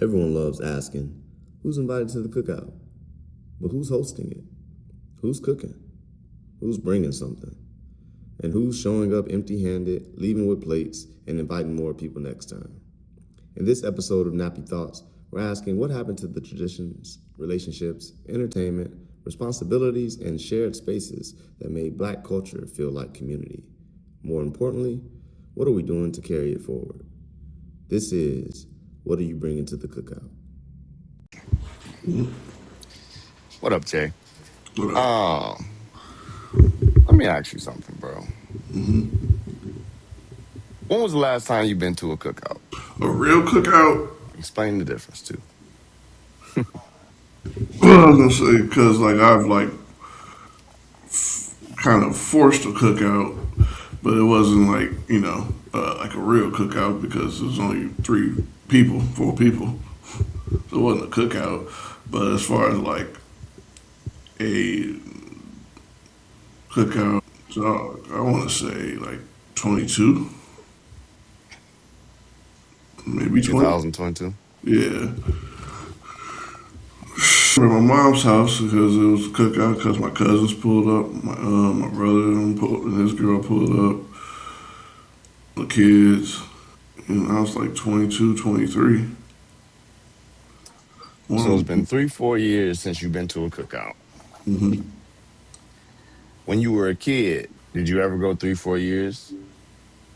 Everyone loves asking, who's invited to the cookout? But who's hosting it? Who's cooking? Who's bringing something? And who's showing up empty handed, leaving with plates, and inviting more people next time? In this episode of Nappy Thoughts, we're asking what happened to the traditions, relationships, entertainment, responsibilities, and shared spaces that made Black culture feel like community. More importantly, what are we doing to carry it forward? This is What Are You Bringing to the Cookout? What up, Jay? What up? Let me ask you something, bro. When was the last time you been to a cookout? A real cookout? Explain the difference, too. Well, I was gonna say because I've kind of forced a cookout, but it wasn't like a real cookout because it was only 3 people, 4 people, so it wasn't a cookout. But as far as like a cookout, so I want to say like 22, maybe 20. 2022? Yeah. At my mom's house because it was a cookout because my cousins pulled up, my brother and his girl pulled up, the kids, and I was like 22, 23. So it's One, been 3-4 years since you've been to a cookout. When you were a kid, did you ever go 3-4 years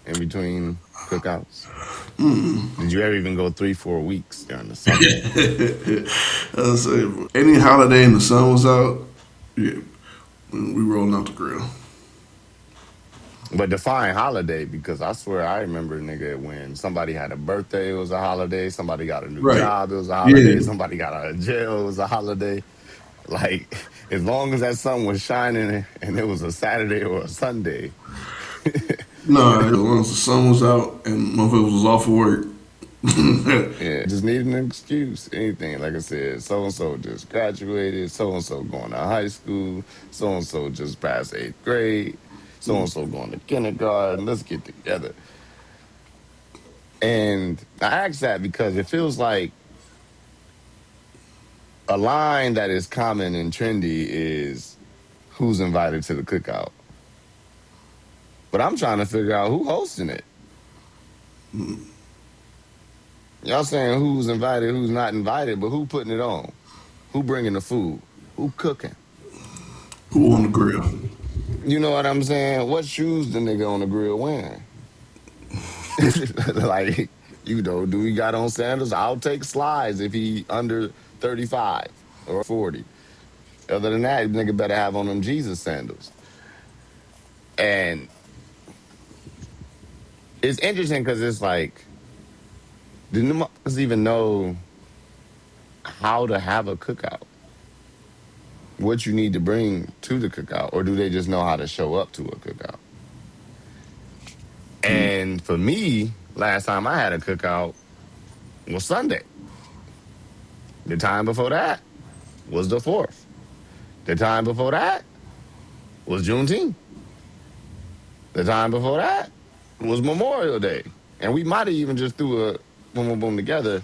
in between cookouts? Did you ever even go 3-4 weeks during the summer? I was say any holiday and the sun was out, yeah, we rolling out the grill. But define holiday, because I swear I remember, nigga, when somebody had a birthday, it was a holiday. Somebody got a new Right. job, it was a holiday. Yeah. Somebody got out of jail, it was a holiday. Like, as long as that sun was shining and it was a Saturday or a Sunday. No, as long as the sun was out and motherfuckers was off of work. Yeah, just need an excuse, anything. Like I said, so and so just graduated, so and so going to high school, so and so just passed 8th grade, so and so going to kindergarten. Let's get together. And I ask that because it feels like a line that is common and trendy is who's invited to the cookout. But I'm trying to figure out who hosting it. Y'all saying who's invited, who's not invited, but who putting it on? Who bringing the food? Who cooking? Who on the grill? You know what I'm saying? What shoes the nigga on the grill wearing? Like, do he got on sandals? I'll take slides if he under 35 or 40. Other than that, nigga better have on them Jesus sandals. And it's interesting because it's like, didn't the motherfuckers even know how to have a cookout? What you need to bring to the cookout? Or do they just know how to show up to a cookout? And for me, last time I had a cookout was Sunday. The time before that was the 4th. The time before that was Juneteenth. The time before that was Memorial Day. And we might have even just threw a boom, boom, boom together.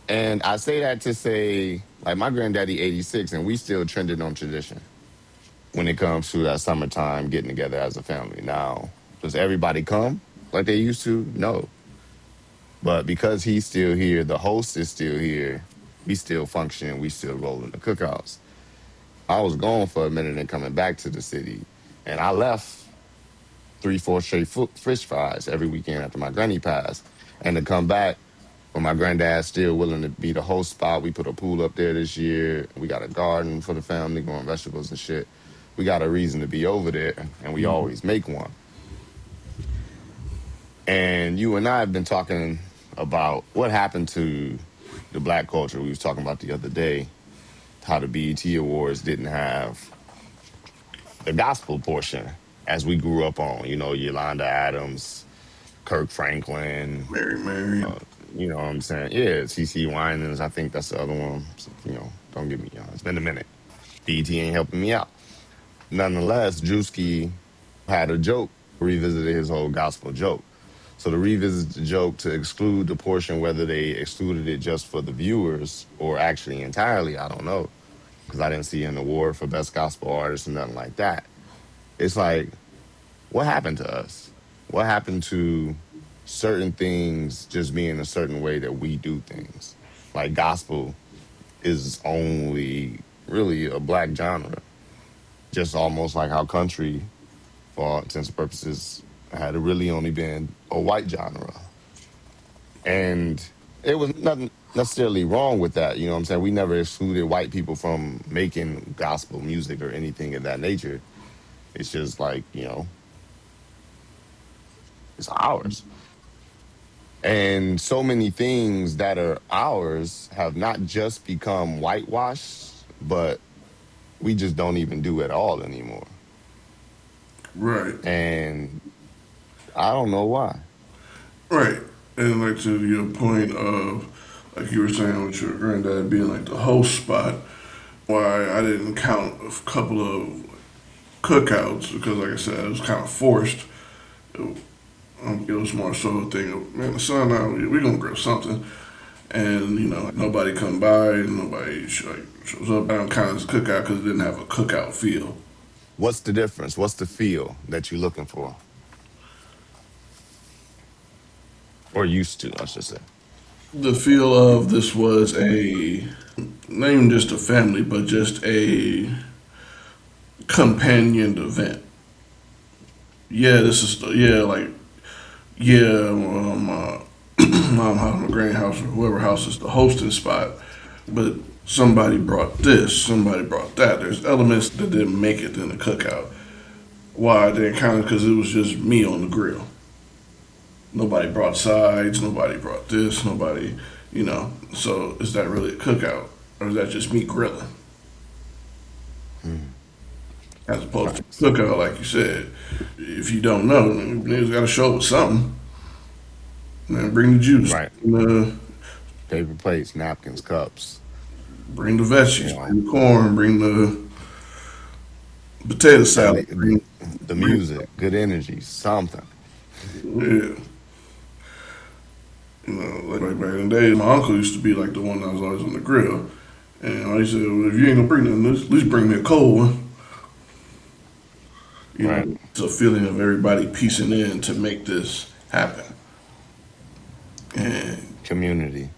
And I say that to say, like, my granddaddy 86, and we still trending on tradition when it comes to that summertime getting together as a family. Now, does everybody come like they used to? No. But because he's still here, the host is still here, we still function, we still rolling the cookouts. I was gone for a minute and coming back to the city, and I left 3-4 straight fish fries every weekend after my granny passed. And to come back when my granddad's still willing to be the host spot, we put a pool up there this year. We got a garden for the family, growing vegetables and shit. We got a reason to be over there, and we always make one. And you and I have been talking about what happened to the Black culture. We was talking about the other day how the BET Awards didn't have the gospel portion as we grew up on. Yolanda Adams, Kirk Franklin, Mary. you know what I'm saying? Yeah, CC Winans, I think that's the other one. So, don't get me young. It's been a minute. BET ain't helping me out. Nonetheless, Drewski had a joke, revisited his whole gospel joke. So to revisit the joke, to exclude the portion, whether they excluded it just for the viewers or actually entirely, I don't know, because I didn't see an award for best gospel artist or nothing like that. It's like, what happened to us? What happened to certain things just being a certain way that we do things? Like gospel is only really a black genre, just almost like how country, for all intents and purposes, had really only been a white genre. And it was nothing necessarily wrong with that. You know what I'm saying? We never excluded white people from making gospel music or anything of that nature. It's just like, it's ours. And so many things that are ours have not just become whitewashed, but we just don't even do at all anymore. Right. And I don't know why. Right. And like to your point of, like you were saying with your granddad being like the host spot, why I didn't count a couple of cookouts because, like I said, it was kind of forced. It was more so a thing of, man, the sun out, we gonna grill something. And, nobody come by, nobody shows up. I don't count it as a cookout because it didn't have a cookout feel. What's the difference? What's the feel that you're looking for? Or used to, I should say. The feel of this was not even just a family, but just a companioned event. Yeah, this is, yeah, mom house, my granny house, or whoever house is the hosting spot. But somebody brought this, somebody brought that. There's elements that didn't make it in the cookout. Why? They kind of because it was just me on the grill. Nobody brought sides, nobody brought this, nobody. So is that really a cookout? Or is that just me grilling? As opposed to Facts. cookout, like you said. If you don't know, niggas got to show up with something. Man, bring the juice. Right. Paper plates, napkins, cups. Bring the You veggies, know, bring the corn, bring the potato at salad. the music, good energy, something. Yeah. Like back in the day, my uncle used to be like the one that was always on the grill. And he said, well, if you ain't gonna bring nothing, at least bring me a cold one. Right. It's a feeling of everybody piecing in to make this happen. And Community.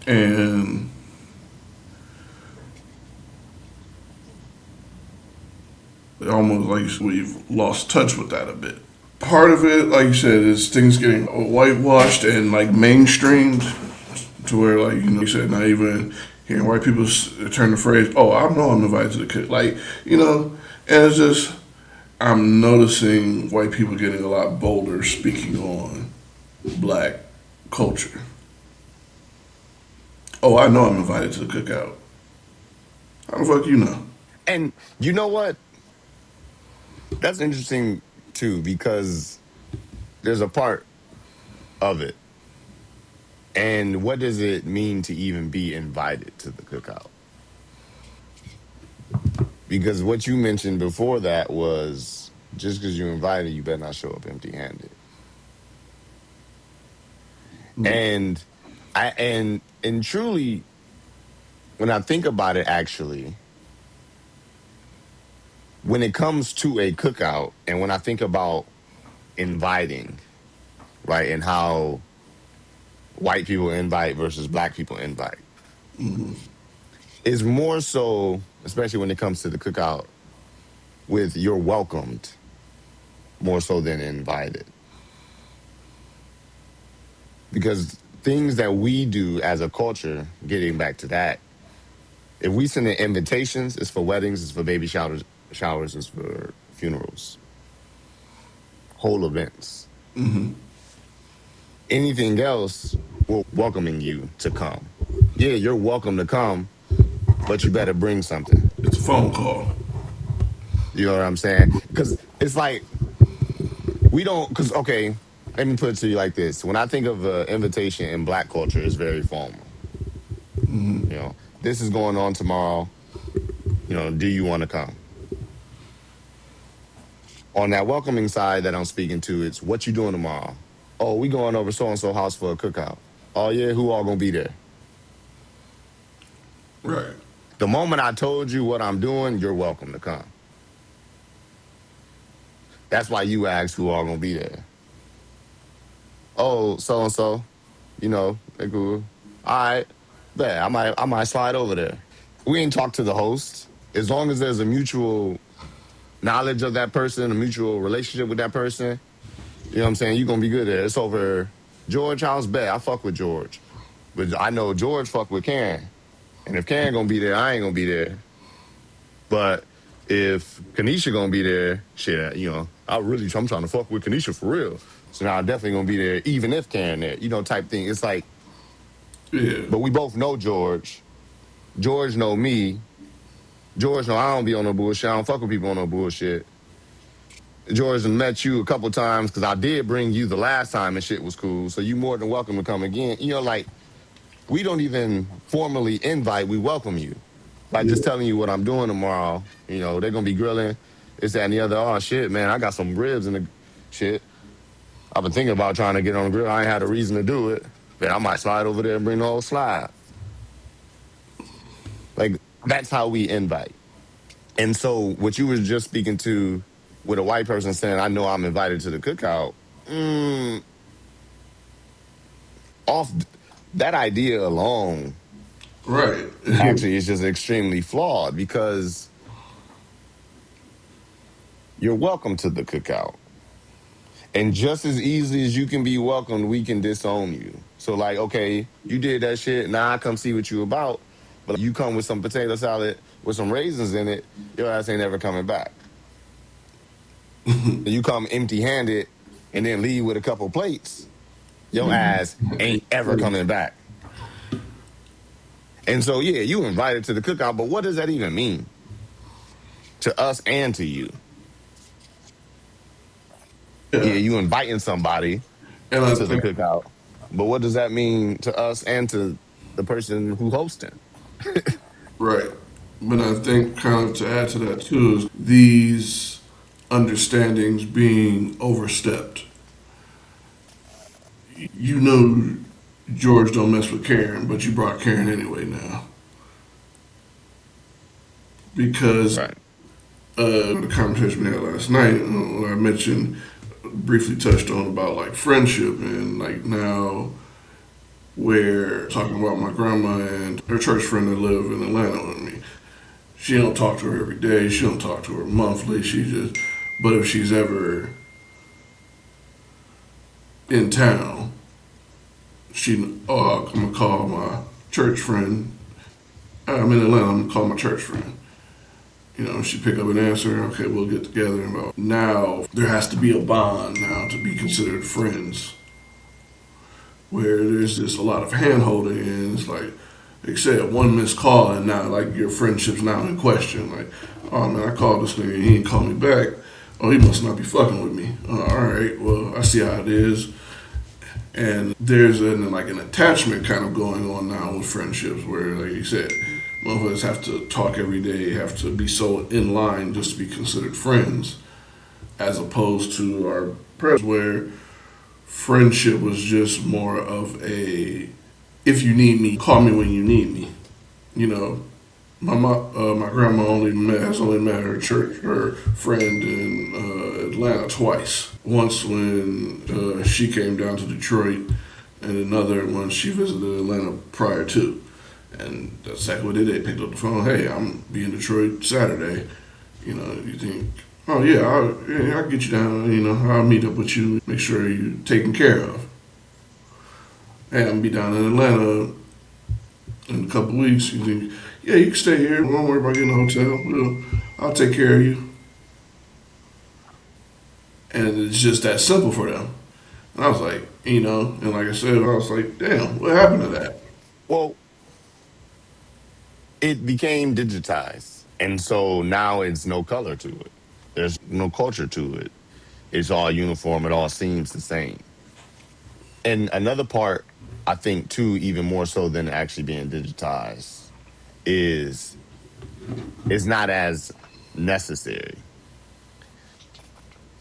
and it almost like we've lost touch with that a bit. Part of it, like you said, is things getting whitewashed and like mainstreamed to where, like, you said, not even hearing white people turn the phrase, "Oh, I know I'm invited to the cook," and it's just I'm noticing white people getting a lot bolder speaking on black culture. Oh, I know I'm invited to the cookout. How the fuck you know? And you know what? That's interesting too, because there's a part of it. And what does it mean to even be invited to the cookout? Because what you mentioned before that was just because you're invited, you better not show up empty handed. And and truly, when I think about it, actually, when it comes to a cookout, and when I think about inviting, right, and how white people invite versus black people invite, is more so, especially when it comes to the cookout, with you're welcomed more so than invited. Because things that we do as a culture, getting back to that, if we send in invitations, it's for weddings, it's for baby showers, it's for funerals, whole events. Anything else, we're welcoming you to come. Yeah, you're welcome to come, but you better bring something. It's a phone call. You know what I'm saying? Because it's like we don't. Because okay, let me put it to you like this: when I think of an invitation in Black culture, it's very formal. This is going on tomorrow. Do you want to come? On that welcoming side that I'm speaking to, it's what you doing tomorrow. Oh, we going over so and so house for a cookout. Oh yeah, who all gonna be there? Right. The moment I told you what I'm doing, you're welcome to come. That's why you asked who all gonna be there. Oh, so and so, they cool. All right, bet I might slide over there. We ain't talk to the host. As long as there's a mutual knowledge of that person, a mutual relationship with that person, you know what I'm saying? You're gonna be good there. It's over George house, bet. I fuck with George. But I know George fuck with Karen. And if Karen gonna be there, I ain't gonna be there. But if Kanisha gonna be there, shit, I'm trying to fuck with Kanisha for real. So now I'm definitely gonna be there, even if Karen there, type thing. It's like, Yeah. but we both know George. George know me. George know I don't be on no bullshit. I don't fuck with people on no bullshit. George done met you a couple times because I did bring you the last time and shit was cool. So you more than welcome to come again. Like we don't even formally invite, we welcome you. Like just Yeah. telling you what I'm doing tomorrow. They're gonna be grilling. It's that and the other. Oh shit, man, I got some ribs in the shit. I've been thinking about trying to get on the grill. I ain't had a reason to do it. But I might slide over there and bring the whole slide. Like that's how we invite. And so what you was just speaking to with a white person saying, I know I'm invited to the cookout. Mm, off that idea alone Right. actually is just extremely flawed because you're welcome to the cookout. And just as easily as you can be welcomed, we can disown you. So like, okay, you did that shit. Now I come see what you about. But you come with some potato salad with some raisins in it, your ass ain't ever coming back. You come empty handed and then leave with a couple plates, your ass ain't ever coming back. And so, yeah, you invited to the cookout, but what does that even mean to us and to you? Yeah, Yeah. you inviting somebody And I to the think, cookout, but what does that mean to us and to the person who hosting? right. But I think, kind of to add to that too, is these understandings being overstepped. You know, George don't mess with Karen, but you brought Karen anyway now. Because Right. the conversation we had last night, when I mentioned, briefly touched on about like friendship and like now we're talking about my grandma and her church friend that live in Atlanta with me. She don't talk to her every day. She don't talk to her monthly. But if she's ever in town, I'm gonna call my church friend. I'm in Atlanta. I'm gonna call my church friend. She pick up an answer. Okay, we'll get together. And now there has to be a bond now to be considered friends. Where there's just a lot of hand holding, and it's like you said, one missed call, and now like your friendship's now in question. Like, oh man, I called this nigga, and he didn't call me back. Oh, he must not be fucking with me. All right, well, I see how it is. And there's an attachment kind of going on now with friendships, where like you said, motherfuckers have to talk every day, have to be so in line just to be considered friends, as opposed to our present where friendship was just more of a if you need me, call me when you need me. You know, my grandma has only met her friend in Atlanta twice. Once when she came down to Detroit, and another when she visited Atlanta prior to. And that's exactly what they did. They picked up the phone. Hey, I'm be in Detroit Saturday. You think, oh yeah, I'll get you down. I'll meet up with you. Make sure you're taken care of. Hey, I'm gonna be down in Atlanta in a couple of weeks. You think, yeah, you can stay here. Don't worry about getting a hotel. I'll take care of you. And it's just that simple for them. And I was like, and like I said, I was like, damn, what happened to that? Well, it became digitized. And so now it's no color to it. There's no culture to it. It's all uniform. It all seems the same. And another part, I think, too, even more so than actually being digitized, is it's not as necessary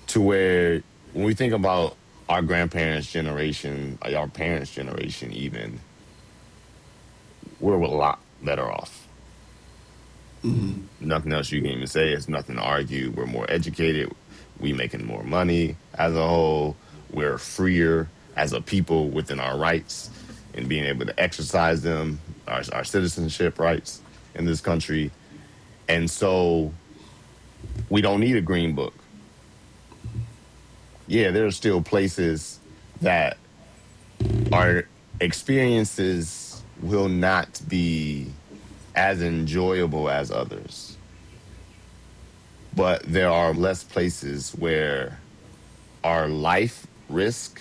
to where when we think about our grandparents' generation, our parents' generation, even, we're a lot better off. Nothing else you can even say. It's nothing to argue. We're more educated. We making more money as a whole. We're freer as a people within our rights and being able to exercise them, our citizenship rights in this country. And so we don't need a green book. Yeah, there are still places that our experiences will not be as enjoyable as others. But there are less places where our life risk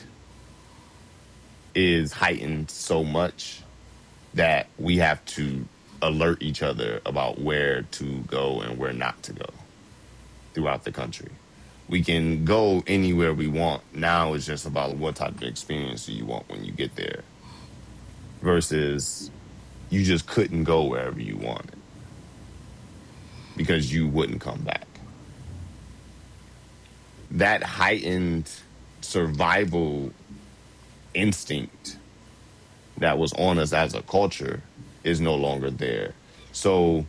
is heightened so much that we have to alert each other about where to go and where not to go throughout the country. We can go anywhere we want. Now it's just about what type of experience do you want when you get there versus you just couldn't go wherever you wanted because you wouldn't come back. That heightened survival instinct that was on us as a culture is no longer there. So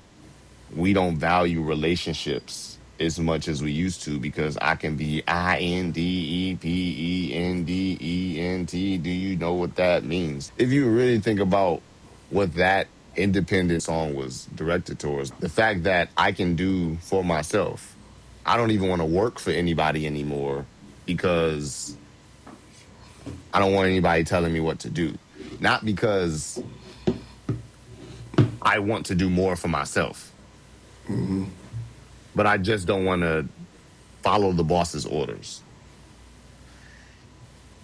we don't value relationships as much as we used to because I can be INDEPENDENT. Do you know what that means? If you really think about what that independent song was directed towards, the fact that I can do for myself. I don't even want to work for anybody anymore because I don't want anybody telling me what to do. Not because I want to do more for myself, but I just don't want to follow the boss's orders.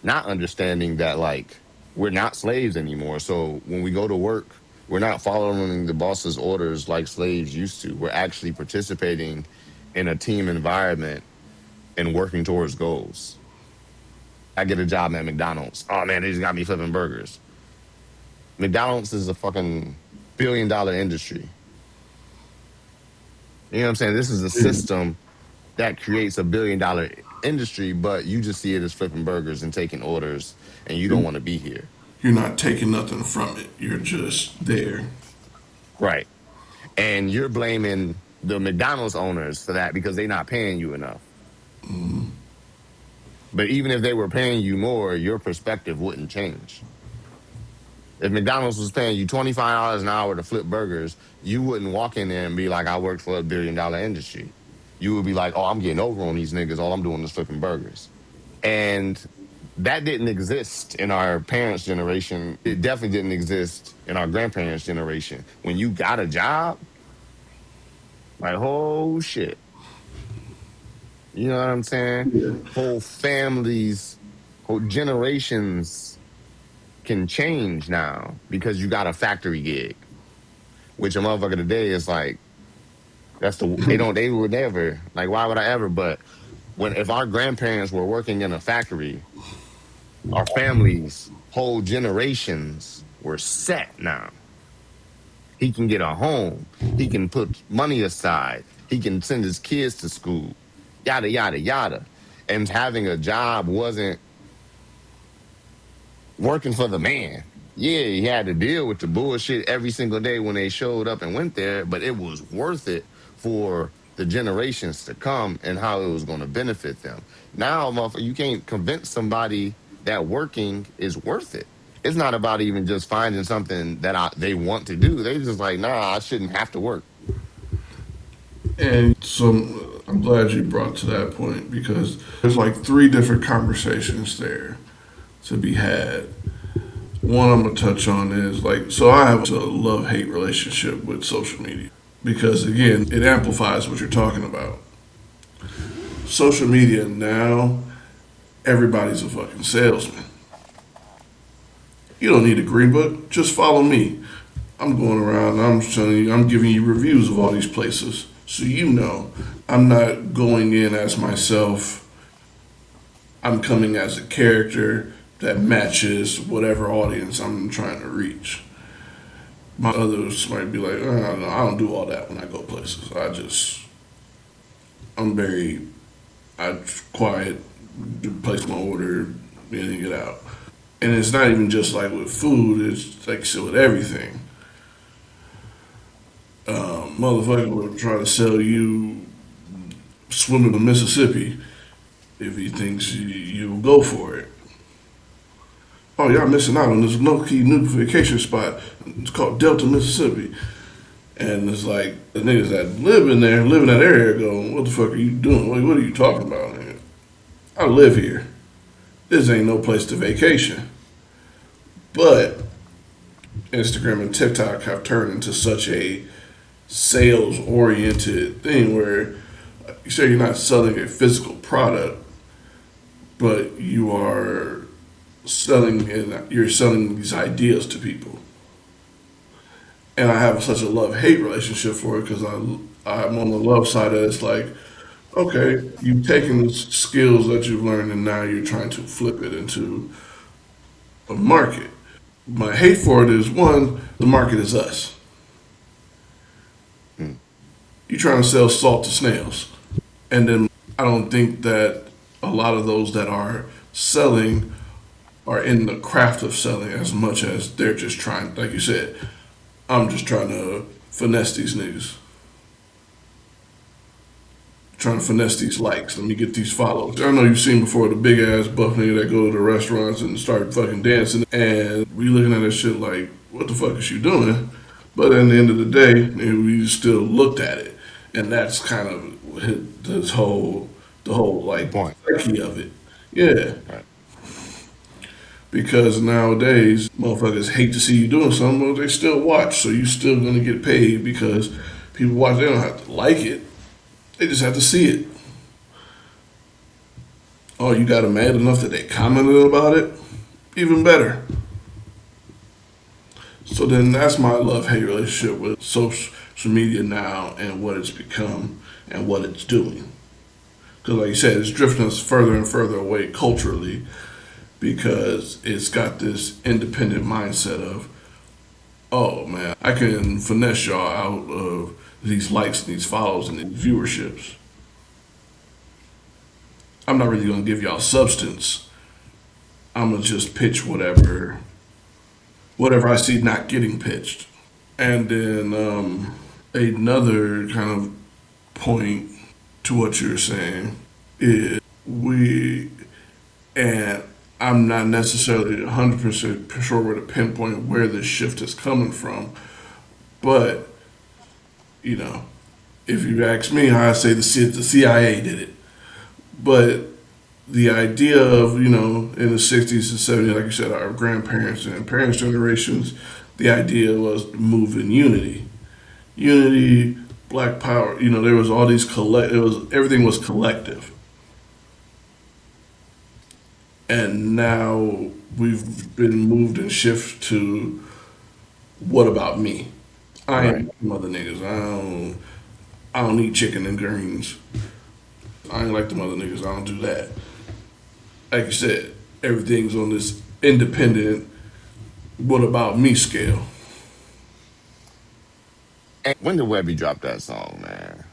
Not understanding that, like, we're not slaves anymore. So when we go to work, we're not following the boss's orders like slaves used to. We're actually participating in a team environment and working towards goals. I get a job at McDonald's. Oh man, they just got me flipping burgers. McDonald's is a fucking $1 billion industry. You know what I'm saying? This is a system that creates $1 billion industry, but you just see it as flipping burgers and taking orders, and you don't want to be here. You're not taking nothing from it. You're just there. Right. And you're blaming the McDonald's owners for that because they're not paying you enough. But even if they were paying you more, your perspective wouldn't change. If McDonald's was paying you $25 an hour to flip burgers, you wouldn't walk in there and be like, I work for $1 billion industry. You would be like, oh, I'm getting over on these niggas. All I'm doing is flipping burgers. And that didn't exist in our parents' generation. It definitely didn't exist in our grandparents' generation. When you got a job, like, oh shit. You know what I'm saying? Whole families, whole generations can change now because you got a factory gig, which a motherfucker today is like, they would never, like, why would I ever? But if our grandparents were working in a factory, our families, whole generations were set now. He can get a home. He can put money aside. He can send his kids to school, yada, yada, yada. And having a job wasn't working for the man. Yeah, he had to deal with the bullshit every single day when they showed up and went there, but it was worth it for the generations to come and how it was going to benefit them. Now, motherfucker, you can't convince somebody that working is worth it. It's not about even just finding something that they want to do. They just like, nah, I shouldn't have to work. And so I'm glad you brought to that point because there's like three different conversations there to be had. One I'm gonna touch on is like, so I have a love-hate relationship with social media because again, it amplifies what you're talking about. Social media now, everybody's a fucking salesman. You don't need a green book, just follow me. I'm going around, I'm telling you, I'm giving you reviews of all these places. So you know, I'm not going in as myself. I'm coming as a character that matches whatever audience I'm trying to reach. My others might be like, no, I don't do all that when I go places. I'm very, I quiet, place my order, in and get out. And it's not even just like with food, it's like so with everything. Motherfucker will try to sell you swimming in Mississippi if he thinks you'll go for it. Oh, y'all missing out on this low key new vacation spot. It's called Delta, Mississippi. And it's like the niggas that live in there, live in that area, go, what the fuck are you doing? What are you talking about, nigga? I live here. This ain't no place to vacation. But Instagram and TikTok have turned into such a sales oriented thing where you say you're not selling a physical product, but you're selling these ideas to people. And I have such a love hate relationship for it because I'm on the love side of it. It's like, okay, you've taken the skills that you've learned and now you're trying to flip it into a market. My hate for it is one, the market is us. You're trying to sell salt to snails. And then I don't think that a lot of those that are selling are in the craft of selling as much as they're just trying, like you said, I'm just trying to finesse these niggas. Trying to finesse these likes. Let me get these follows. I know you've seen before the big ass buff nigga that go to the restaurants and start fucking dancing, and we looking at that shit like, what the fuck is you doing? But at the end of the day, we still looked at it, and that's kind of the whole like Point. psyche of it. Yeah, Right. because nowadays motherfuckers hate to see you doing something, but they still watch, so you still gonna get paid because people watch. They don't have to like it. They just have to see it. Oh, you got them mad enough that they commented about it? Even better. So then that's my love hate relationship with social media now and what it's become and what it's doing. Because, like you said, it's drifting us further and further away culturally because it's got this independent mindset of, oh man, I can finesse y'all out of these likes and these follows and these viewerships. I'm not really gonna give y'all substance. I'm gonna just pitch whatever I see not getting pitched. And then another kind of point to what you're saying is and I'm not necessarily 100% sure where to pinpoint where this shift is coming from, but you know, if you ask me, I say the CIA did it. But the idea of, in the 60s and 70s, like you said, our grandparents and parents' generations, the idea was to move in unity. Unity, black power, there was all these everything was collective. And now we've been moved and shifted to what about me? I Right. ain't mother niggas. I don't eat chicken and greens. I ain't like the mother niggas. I don't do that. Like you said, everything's on this independent, what about me scale. And when did Webby drop that song, man?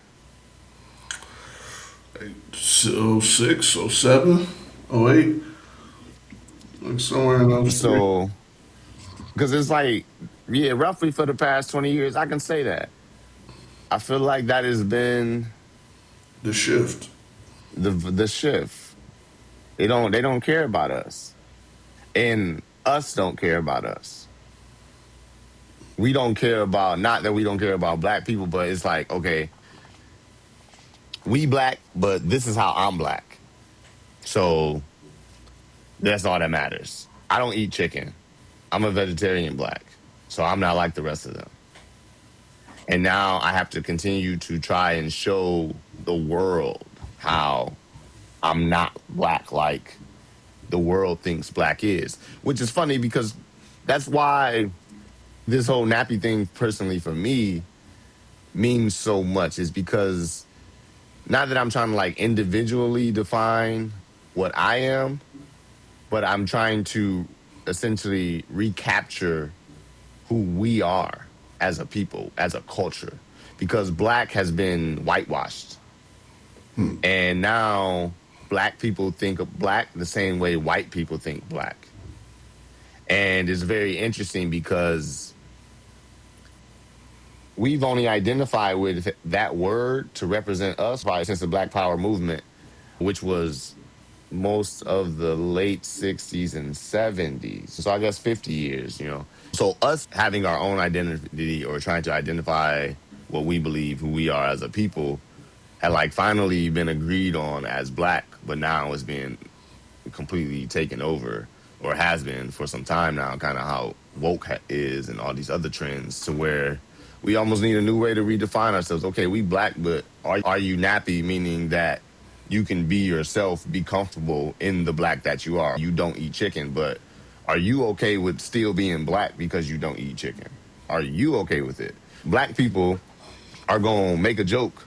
Like, oh 06, oh 07, oh 08, like somewhere in those three. So, because it's like, yeah, roughly for the past 20 years, I can say that. I feel like that has been The shift. the shift. They don't care about us, and us don't care about us. We don't care about, not that we don't care about black people, but it's like, okay, we black, but this is how I'm black. So that's all that matters. I don't eat chicken. I'm a vegetarian black. So I'm not like the rest of them. And now I have to continue to try and show the world how I'm not black like the world thinks black is, which is funny because that's why this whole nappy thing, personally for me, means so much, is because not that I'm trying to like individually define what I am, but I'm trying to essentially recapture who we are as a people, as a culture, because black has been whitewashed. And now Black people think of black the same way white people think black. And it's very interesting because we've only identified with that word to represent us probably since the Black Power movement, which was most of the late 60s and 70s. So I guess 50 years, you know. So us having our own identity or trying to identify what we believe who we are as a people had like finally been agreed on as black, but now it's being completely taken over or has been for some time now, kind of how woke is and all these other trends to where we almost need a new way to redefine ourselves. Okay, we black, but are you nappy, meaning that you can be yourself, be comfortable in the black that you are. You don't eat chicken, but are you okay with still being black because you don't eat chicken? Are you okay with it? Black people are going to make a joke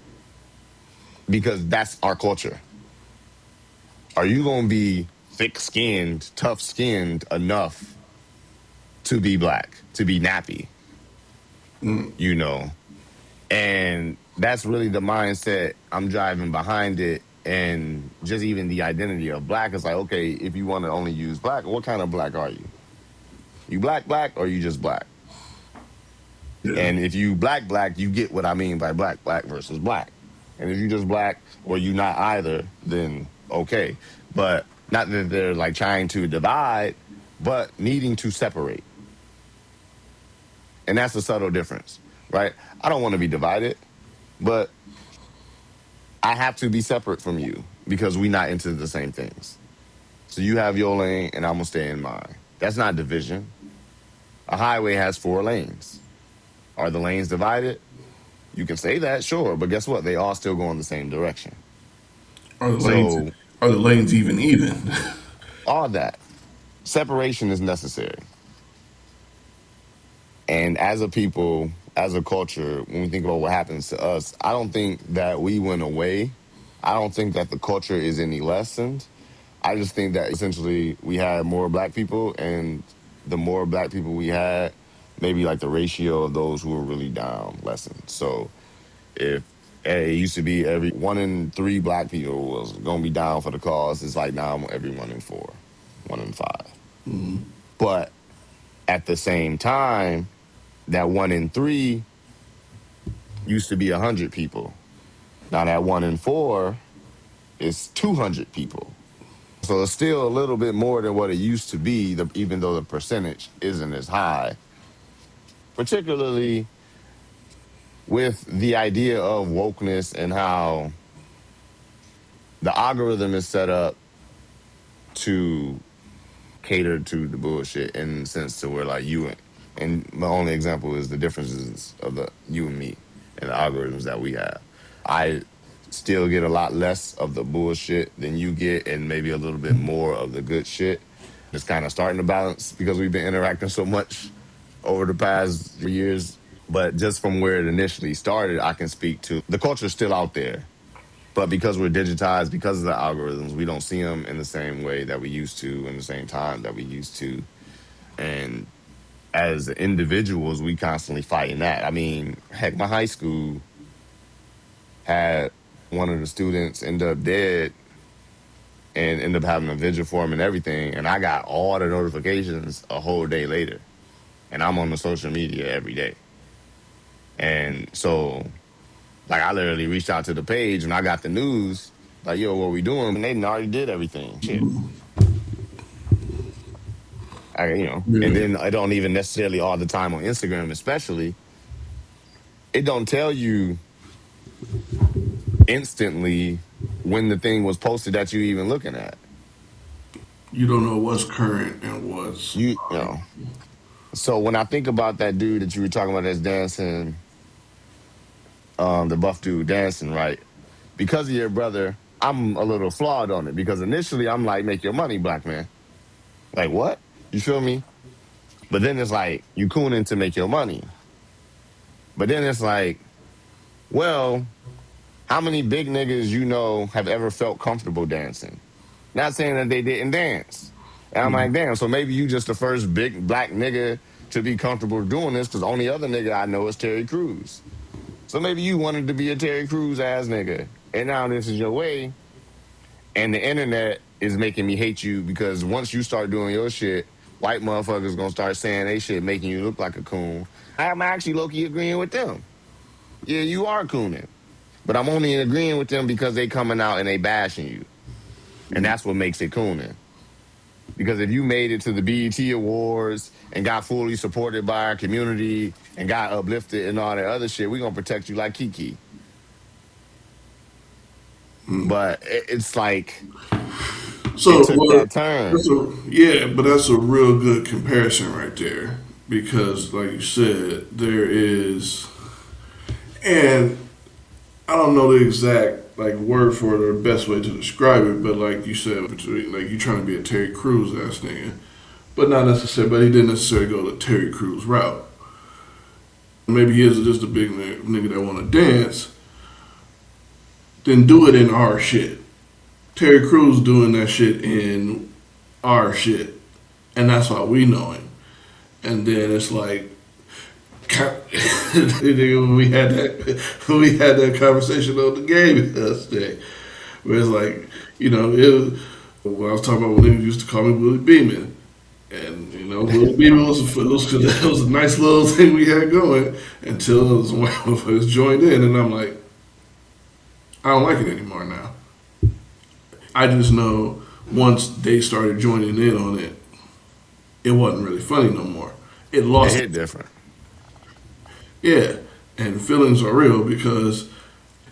because that's our culture. Are you going to be thick-skinned, tough-skinned enough to be black, to be nappy, you know? And that's really the mindset I'm driving behind it. And just even the identity of black is like, okay, if you want to only use black, what kind of black are you? You black, or you just black? Yeah. And if you black, you get what I mean by black versus black. And if you just black or you not either, then okay. But not that they're like trying to divide, but needing to separate. And that's a subtle difference, right? I don't want to be divided, but I have to be separate from you because we not into the same things. So you have your lane and I'm going to stay in mine. That's not division. A highway has 4 lanes. Are the lanes divided? You can say that, sure, but guess what? They all still go in the same direction. Are the lanes So are the lanes even? all that separation is necessary. And as a people, as a culture, when we think about what happens to us, I don't think that we went away. I don't think that the culture is any lessened. I just think that essentially we had more black people, and the more black people we had, maybe like the ratio of those who were really down lessened. So if it used to be every 1 in 3 black people was going to be down for the cause, it's like now every 1 in 4, 1 in 5. But at the same time, that 1 in 3 used to be 100 people. Now that 1 in 4 is 200 people. So it's still a little bit more than what it used to be, even though the percentage isn't as high. Particularly with the idea of wokeness and how the algorithm is set up to cater to the bullshit in the sense to where like and my only example is the differences of the you and me and the algorithms that we have. I still get a lot less of the bullshit than you get and maybe a little bit more of the good shit. It's kind of starting to balance because we've been interacting so much over the past years. But just from where it initially started, I can speak to the culture's still out there. But because we're digitized, because of the algorithms, we don't see them in the same way that we used to, in the same time that we used to. And as individuals, we constantly fighting that. I mean, heck, my high school had one of the students end up dead and end up having a vigil for him and everything. And I got all the notifications a whole day later. And I'm on the social media every day. And so, like, I literally reached out to the page and I got the news, like, yo, what we doing? And they already did everything. Shit. And Yeah. then I don't even necessarily all the time on Instagram, especially, it don't tell you instantly when the thing was posted that you even looking at. You don't know what's current and what's You know. So when I think about that dude that you were talking about that's dancing, the buff dude dancing, right? Because of your brother, I'm a little flawed on it because initially I'm like, make your money, black man. Like, what? You feel me? But then it's like, you cooning to make your money. But then it's like, well, how many big niggas you know have ever felt comfortable dancing? Not saying that they didn't dance. And I'm like, damn, so maybe you just the first big black nigga to be comfortable doing this because the only other nigga I know is Terry Crews. So maybe you wanted to be a Terry Crews ass nigga. And now this is your way. And the internet is making me hate you because once you start doing your shit, white motherfuckers gonna start saying they shit, making you look like a coon. I'm actually low-key agreeing with them. Yeah, you are cooning. But I'm only agreeing with them because they coming out and they bashing you. And that's what makes it cooning. Because if you made it to the BET Awards and got fully supported by our community and got uplifted and all that other shit, we gonna protect you like Kiki. But it's like it So, took well, that turn. yeah, but that's a real good comparison right there because, like you said, there is, and I don't know the exact like word for it or the best way to describe it, but like you said, like you trying to be a Terry Crews ass nigga, but not necessarily. But he didn't necessarily go the Terry Crews route. Maybe he is just a big nigga that want to dance. Then do it in our shit. Terry Crews doing that shit in our shit, and that's why we know him. And then it's like, we had that conversation on the game yesterday, where it's like, when I was talking about when they used to call me Willie Beeman, and Willie Beeman it was a nice little thing we had going until some white motherfuckers joined in, and I'm like, I don't like it anymore now. I just know once they started joining in on it, it wasn't really funny no more. It It lost. hit different. Yeah, and feelings are real because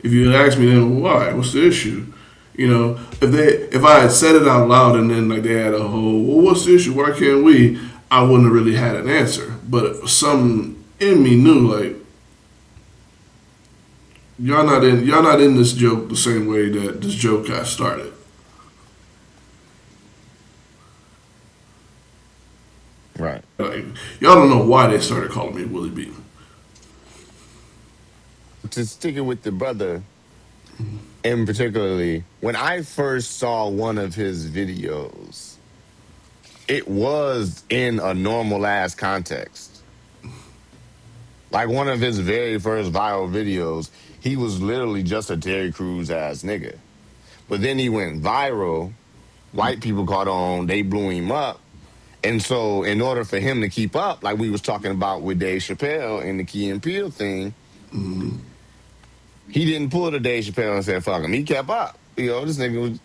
if you had asked me then why, what's the issue? If I had said it out loud and then like they had a whole, well, what's the issue? Why can't we? I wouldn't have really had an answer. But something in me knew like y'all not in this joke the same way that this joke got started. Right. Like y'all don't know why they started calling me Willie B. To sticking with the brother, and particularly when I first saw one of his videos, it was in a normal ass context. Like one of his very first viral videos, he was literally just a Terry Crews ass nigga. But then he went viral. White people caught on, they blew him up. And so in order for him to keep up, like we was talking about with Dave Chappelle and the Key and Peele thing, he didn't pull the Dave Chappelle and said, fuck him. He kept up. This nigga was,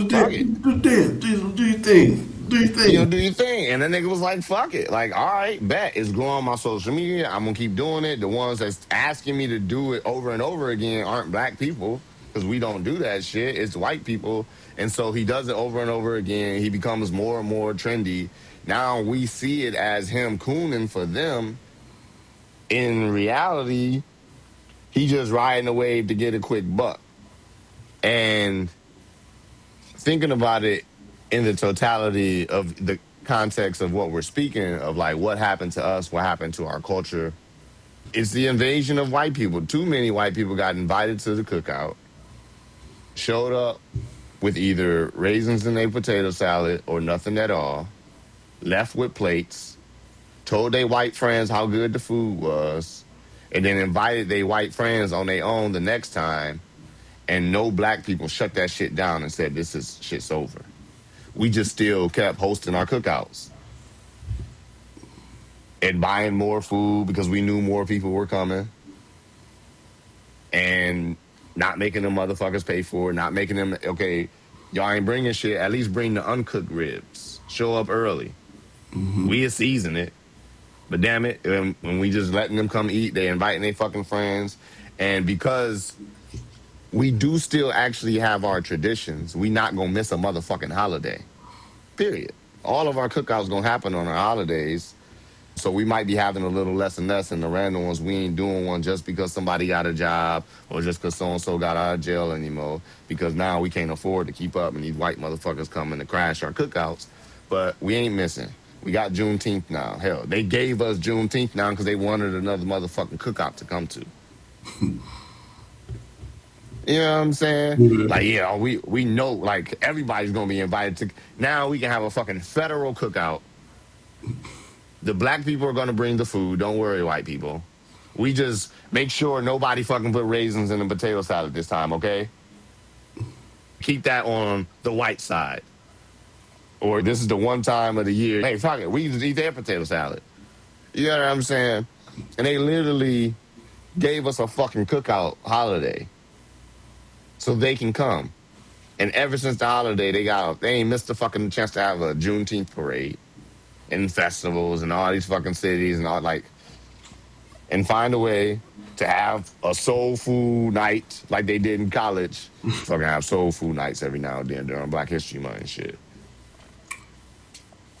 fuck it. Do your thing. Do your thing. Do your thing. And that nigga was like, fuck it. Like, all right, bet. It's going on my social media. I'm going to keep doing it. The ones that's asking me to do it over and over again aren't black people because we don't do that shit. It's white people. And so he does it over and over again. He becomes more and more trendy. Now we see it as him cooning for them. In reality, he just riding a wave to get a quick buck. And thinking about it in the totality of the context of what we're speaking of, like what happened to us, what happened to our culture, it's the invasion of white people. Too many white people got invited to the cookout, showed up with either raisins in their potato salad or nothing at all, left with plates, told their white friends how good the food was, and then invited their white friends on their own the next time. And no black people shut that shit down and said, shit's over. We just still kept hosting our cookouts and buying more food because we knew more people were coming and not making them motherfuckers pay for it, not making them, okay, y'all ain't bringing shit, at least bring the uncooked ribs. Show up early. We'll season it. But damn it, when we just letting them come eat, they inviting their fucking friends. And because we do still actually have our traditions, we not gonna miss a motherfucking holiday. Period. All of our cookouts gonna happen on our holidays. So we might be having a little less and less, and the random ones, we ain't doing one just because somebody got a job or just because so-and-so got out of jail anymore, because now we can't afford to keep up and these white motherfuckers coming to crash our cookouts. But we ain't missing. We got Juneteenth now. Hell, they gave us Juneteenth now because they wanted another motherfucking cookout to come to. You know what I'm saying? Like, yeah, we know, like, everybody's going to be invited to. Now we can have a fucking federal cookout. The black people are going to bring the food. Don't worry, white people. We just make sure nobody fucking put raisins in the potato salad this time, okay? keep that on the white side. Or this is the one time of the year. Hey, fuck it. We just eat their potato salad. You know what I'm saying? And they literally gave us a fucking cookout holiday so they can come. And ever since the holiday, they ain't missed the fucking chance to have a Juneteenth parade and festivals and all these fucking cities and all and find a way to have a soul food night like they did in college. Fucking have soul food nights every now and then during Black History Month and shit.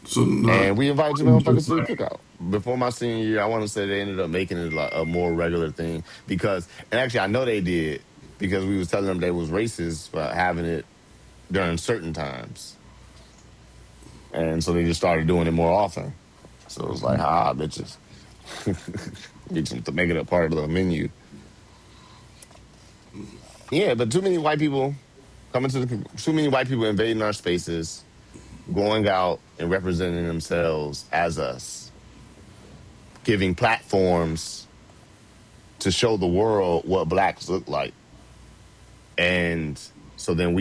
So not And we invited you motherfuckers to the cookout. Before my senior year, I want to say they ended up making it like a more regular thing and actually I know they did because we was telling them they was racist for having it during certain times. And so they just started doing it more often. So it was like, bitches. Get them to make it a part of the menu. Yeah, but too many white people invading our spaces, going out and representing themselves as us, giving platforms to show the world what blacks look like. And so then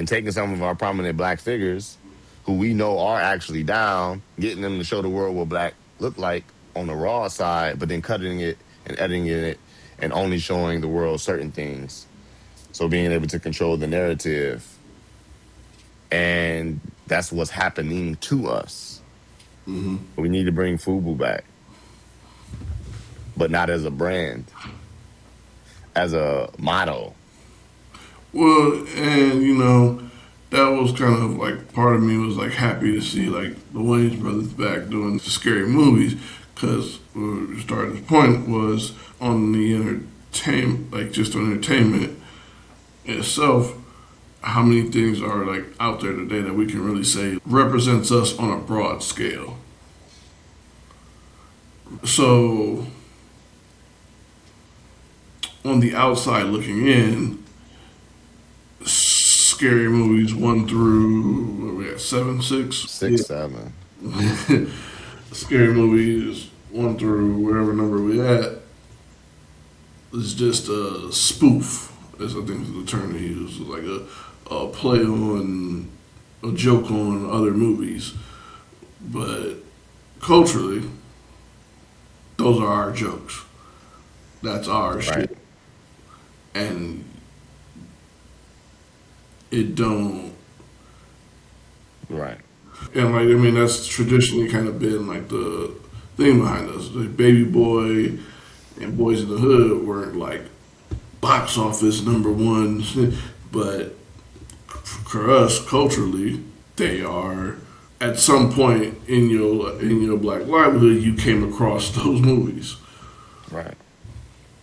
taking some of our prominent black figures who we know are actually down, getting them to show the world what black look like on the raw side, but then cutting it and editing it and only showing the world certain things. So being able to control the narrative. And that's what's happening to us. We need to bring FUBU back, but not as a brand, as a motto. well, and that was kind of like part of me was like happy to see like the Wayans brothers back doing the scary movies because we started this point was on the entertainment, like just on entertainment itself. How many things are like out there today that we can really say represents us on a broad scale? So on the outside looking in, scary movies 1 through what we at 7, 6, 6, 7. scary movies 1 through whatever number we at is just a spoof. Is I think the term they use, like a play on, a joke on other movies, but culturally, those are our jokes. That's our Right. shit, and it don't. Right. And like I mean, that's traditionally kind of been like the thing behind us. Like Baby Boy and Boys in the Hood weren't like box office number ones, but for us culturally, they are. At some point in your black livelihood, you came across those movies. Right.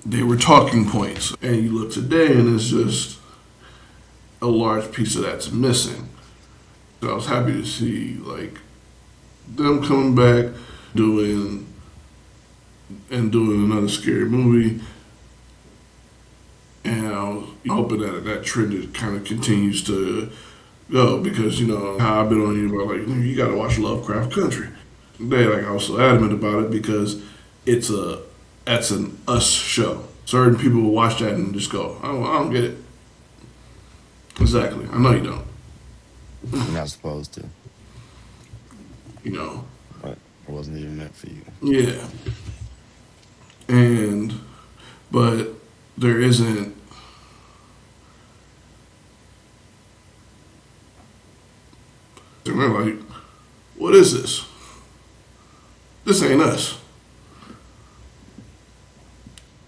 They were talking points, and you look today, and it's just a large piece of that's missing. So I was happy to see like them coming back, doing another scary movie, and I was hoping that trend kind of continues to go because how I've been on you about like you got to watch Lovecraft Country. They like I was so adamant about it because that's an us show. Certain people will watch that and just go, I don't get it. Exactly. I know you don't. You're not supposed to, You but it wasn't even meant for you. Yeah. But there isn't. They're like, what is this? This ain't us.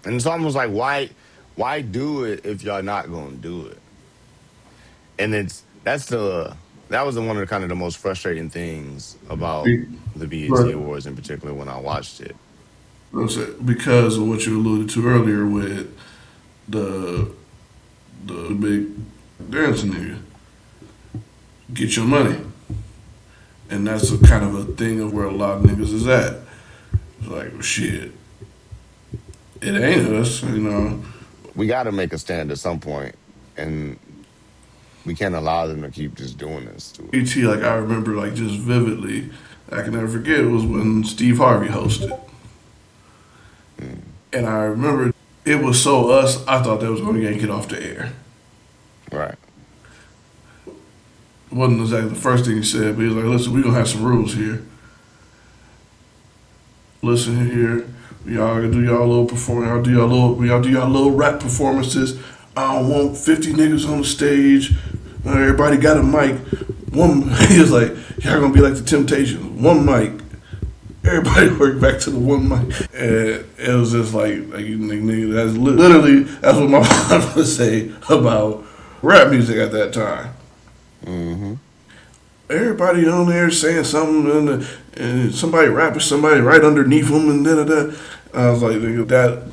And it's almost like why do it if y'all not gonna do it? And that was one of the kind of the most frustrating things about the BET Right. Awards in particular when I watched it. Because of what you alluded to earlier with the big dancing nigga. Get your money. And that's a kind of a thing of where a lot of niggas is at. It's like, well, shit, it ain't us, We got to make a stand at some point, and we can't allow them to keep just doing this to us. ET, like I remember, like just vividly, I can never forget. It was when Steve Harvey hosted, and I remember it was so us. I thought they was going to yank it off the air. Right. wasn't exactly the first thing he said, but he was like, listen, we're going to have some rules here. Listen here, y'all do y'all little perform, y'all do y'all little rap performances. I don't want 50 niggas on the stage. Everybody got a mic. He was like, y'all gonna be like the Temptations. One mic. Everybody work back to the one mic. And it was just like nigga, that's literally, that's what my mom would say about rap music at that time. Mm-hmm. Everybody on there saying something, and somebody rapping, somebody right underneath them, and da. I was like, nigga, that,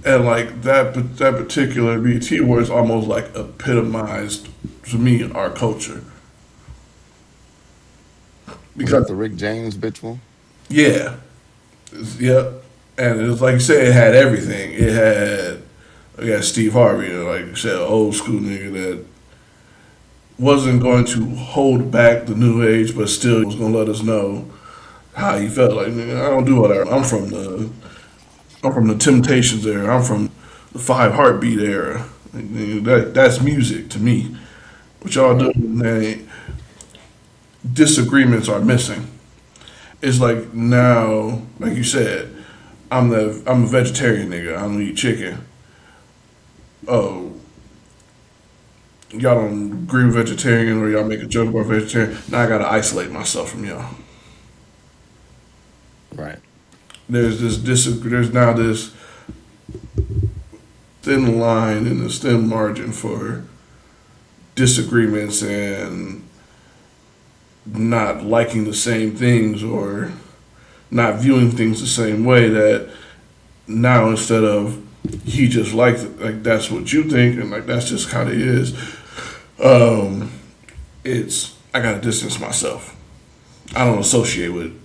and like that particular BT was almost like epitomized to me our culture. Was that the Rick James bitch one? Yeah, yeah, and it was like you said, it had everything. It had Steve Harvey, like you said, old school nigga that wasn't going to hold back the new age, but still was going to let us know how he felt. Like, nigga, I don't do all that. I'm from the Temptations era. I'm from the Five Heartbeat era. Like, nigga, that's music to me. What y'all do, man, disagreements are missing. It's like now, like you said, I'm a vegetarian nigga. I don't eat chicken. Oh, y'all don't agree with vegetarian, or y'all make a joke about vegetarian. Now I gotta isolate myself from y'all. Right. There's now this thin line and this thin margin for disagreements and not liking the same things or not viewing things the same way. That now, instead of he just likes it, like that's what you think and like that's just how it is. It's I gotta distance myself. I don't associate with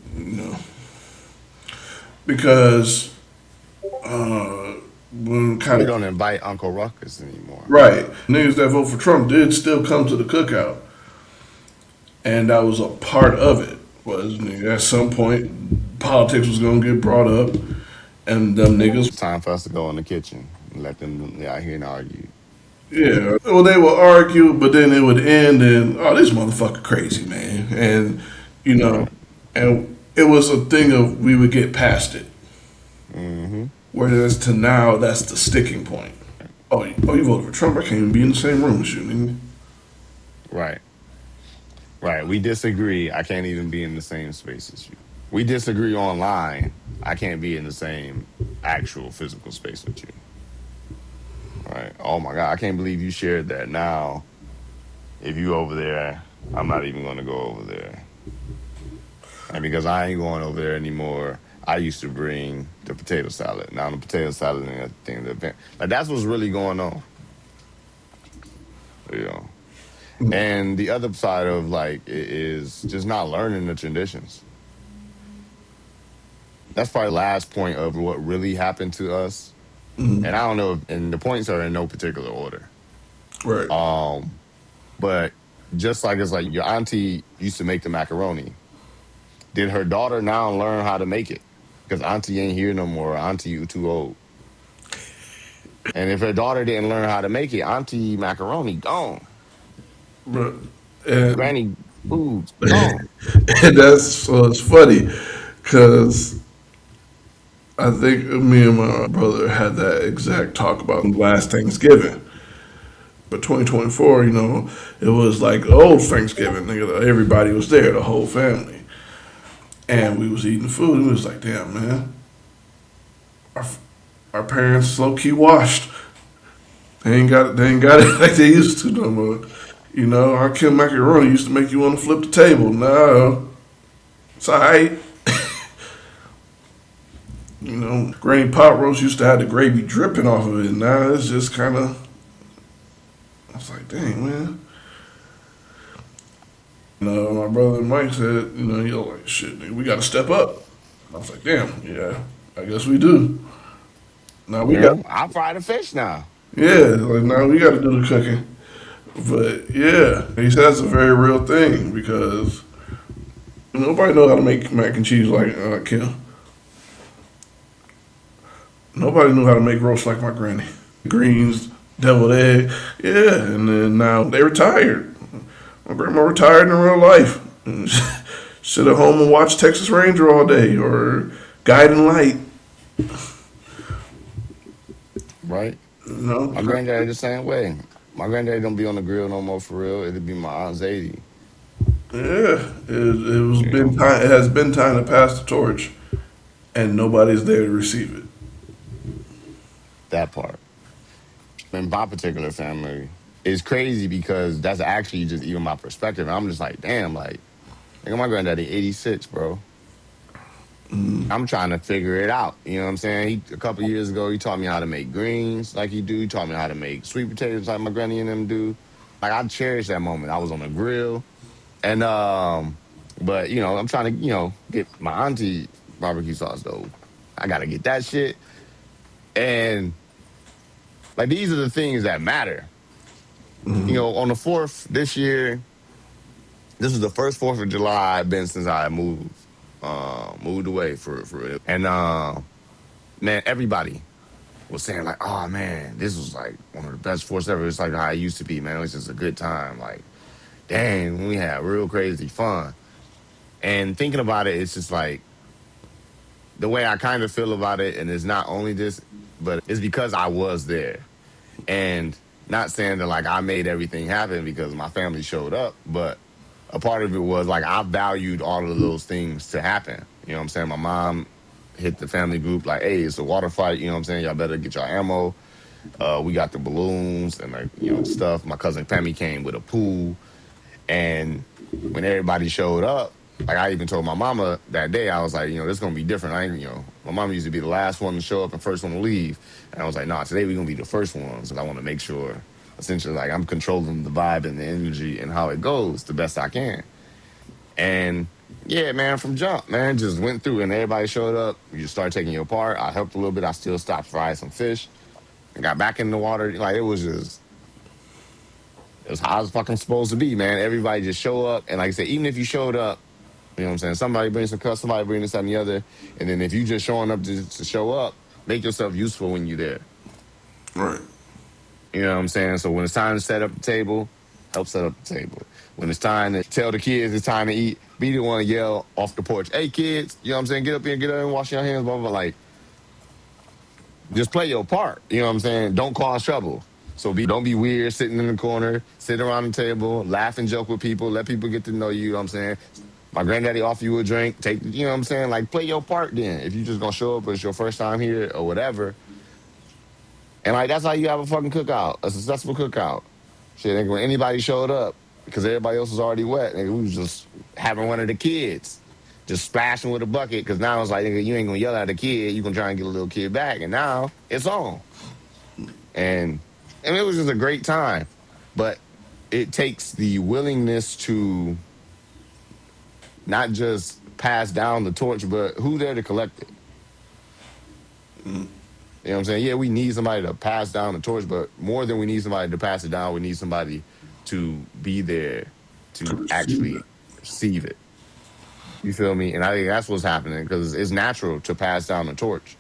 because when kind We of don't invite Uncle Ruckus anymore. right niggas that vote for Trump did still come to the cookout, and that was a part of it. Was at some point politics was gonna get brought up, and them niggas. It's time for us to go in the kitchen and let them out here and argue. Yeah, well, they would argue, but then it would end in, oh, this motherfucker crazy, man. And, Right. and it was a thing of we would get past it. Mm-hmm. Whereas to now, that's the sticking point. Oh, you voted for Trump? I can't even be in the same room as you, nigga. Right. Right. We disagree. I can't even be in the same space as you. We disagree online. I can't be in the same actual physical space with you. Right. Oh my God. I can't believe you shared that. Now, if you over there, I'm not even going to go over there. And because I ain't going over there anymore, I used to bring the potato salad. Now the potato salad and everything, the event. Like that's what's really going on. You know. And the other side of like is just not learning the traditions. That's probably the last point of what really happened to us. And I don't know if, and the points are in no particular order. Right. But just like it's like your auntie used to make the macaroni. Did her daughter now learn how to make it? Because auntie ain't here no more. Auntie, you too old. And if her daughter didn't learn how to make it, auntie macaroni gone. But, and, Granny food's gone. and that's so it's funny because I think me and my brother had that exact talk about last Thanksgiving. But 2024, it was like old Thanksgiving. Nigga, everybody was there, the whole family. And we was eating food, and we was like, damn, man. Our parents low key washed. They ain't got it like they used to no more. Our Kim macaroni used to make you want to flip the table. No, it's alright. Granny pot roast used to have the gravy dripping off of it. Now it's just kind of. I was like, dang, man. My brother Mike said, you're like, shit, nigga, we got to step up. I was like, damn, yeah, I guess we do. Now we got, I'll fry the fish now. yeah, like now we got to do the cooking. But yeah, he said that's a very real thing because nobody knows how to make mac and cheese like Kim. Nobody knew how to make roast like my granny. Greens, deviled egg, yeah, and then now they retired. My grandma retired in real life. Sit at home and watch Texas Ranger all day or Guiding Light. right? No, My granddaddy the same way. My granddaddy don't be on the grill no more for real. It'd be my aunt's 80. yeah, it was You been know time. It has been time to pass the torch, and nobody's there to receive it. that part. In my particular family, it's crazy because that's actually just even my perspective. I'm just like, damn, like, nigga, my granddaddy 86, bro. I'm trying to figure it out. You know what I'm saying? A couple years ago, he taught me how to make greens like he do. He taught me how to make sweet potatoes like my granny and them do. Like I cherish that moment. I was on the grill. And but I'm trying to, get my auntie barbecue sauce though. I gotta get that shit. And like these are the things that matter. On the fourth this year, this is the first 4th of July I've been since I moved away for real. And man, everybody was saying like, oh man, this was like one of the best fourths ever. It's like how it used to be, man. It was just a good time. Like, dang, we had real crazy fun. And thinking about it, it's just like the way I kind of feel about it, and it's not only this, but it's because I was there. And not saying that like I made everything happen because my family showed up, but a part of it was like I valued all of those things to happen. You know what I'm saying? My mom hit the family group like, hey, it's a water fight, you know what I'm saying? Y'all better get your ammo. We got the balloons and like, stuff. My cousin Pammy came with a pool. And when everybody showed up, like I even told my mama that day, I was like, this is gonna be different. I ain't, my mama used to be the last one to show up and first one to leave. And I was like, nah, today we're gonna be the first ones. And I wanna make sure essentially like I'm controlling the vibe and the energy and how it goes the best I can. And yeah, man, from jump, man, just went through and everybody showed up. You just started taking your part. I helped a little bit. I still stopped frying some fish and got back in the water. Like it was how I was fucking supposed to be, man. Everybody just show up. And like I said, even if you showed up, you know what I'm saying? Somebody brings some cuss, somebody bring this, that, and the other. And then if you just showing up to show up, make yourself useful when you're there. Right. You know what I'm saying? So when it's time to set up the table, help set up the table. When it's time to tell the kids it's time to eat, be the one to yell off the porch, hey kids, you know what I'm saying? Get up here, get up and wash your hands, blah, blah, blah. Like, just play your part. You know what I'm saying? Don't cause trouble. So don't be weird sitting in the corner, sit around the table, laugh and joke with people, let people get to know you, know what I'm saying? My granddaddy offer you a drink, you know what I'm saying? Like play your part then. If you just gonna show up, it's your first time here or whatever. And like that's how you have a fucking cookout, a successful cookout. Shit, nigga, when anybody showed up, because everybody else was already wet, nigga, we was just having one of the kids. Just splashing with a bucket, because now it's like, nigga, you ain't gonna yell at a kid, you gonna try and get a little kid back. And now it's on. And it was just a great time. But it takes the willingness to not just pass down the torch, but who there to collect it? You know what I'm saying? Yeah, we need somebody to pass down the torch, but more than we need somebody to pass it down, we need somebody to be there To to receive it. actually receive it. You feel me? And I think that's what's happening because it's natural to pass down the torch.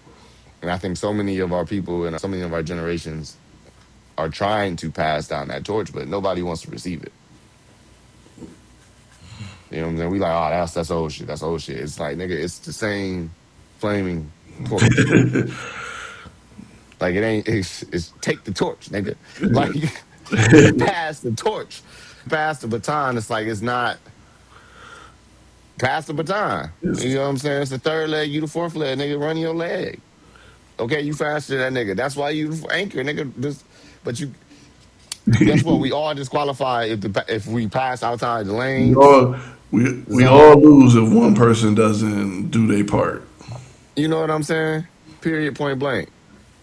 And I think so many of our people and so many of our generations are trying to pass down that torch, but nobody wants to receive it. You know what I'm saying? We like, oh, that's old shit. That's old shit. It's like, nigga, it's the same flaming torch. Like it ain't. It's take the torch, nigga. Like just pass the torch, pass the baton. It's like it's not pass the baton. You It's, know what I'm saying? It's the third leg, you the fourth leg, nigga. Run your leg. Okay, you faster than that nigga. That's why you anchor, nigga. But you guess what? We all disqualify if we pass outside the we lanes, all we all zone. lose if one person doesn't do their part. You know what I'm saying? Period. Point blank.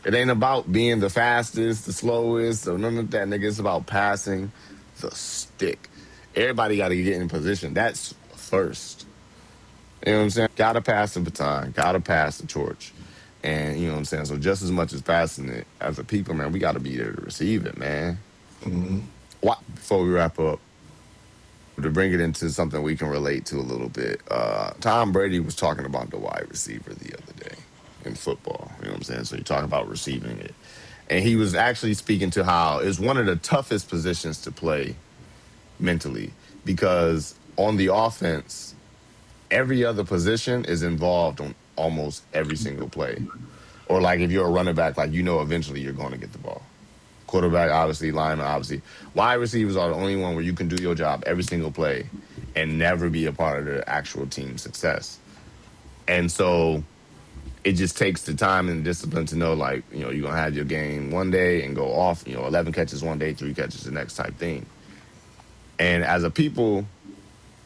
It ain't about being the fastest, the slowest, or none of that, nigga. It's about passing the stick. Everybody got to get in position. That's first. You know what I'm saying? Gotta pass the baton. Gotta pass the torch. And you know what I'm saying? So just as much as passing it as a people, man, we got to be there to receive it, man. What before we wrap up, to bring it into something we can relate to a little bit. Tom Brady was talking about the wide receiver the other day in football. You know what I'm saying? So you talk about receiving it. And he was actually speaking to how it's one of the toughest positions to play mentally, because on the offense, every other position is involved on almost every single play. Or like if you're a running back, like eventually you're going to get the ball. Quarterback, obviously, lineman, obviously. Wide receivers are the only one where you can do your job every single play and never be a part of the actual team success. And so it just takes the time and discipline to know, like, you're going to have your game one day and go off, 11 catches one day, 3 catches the next type thing. And as a people,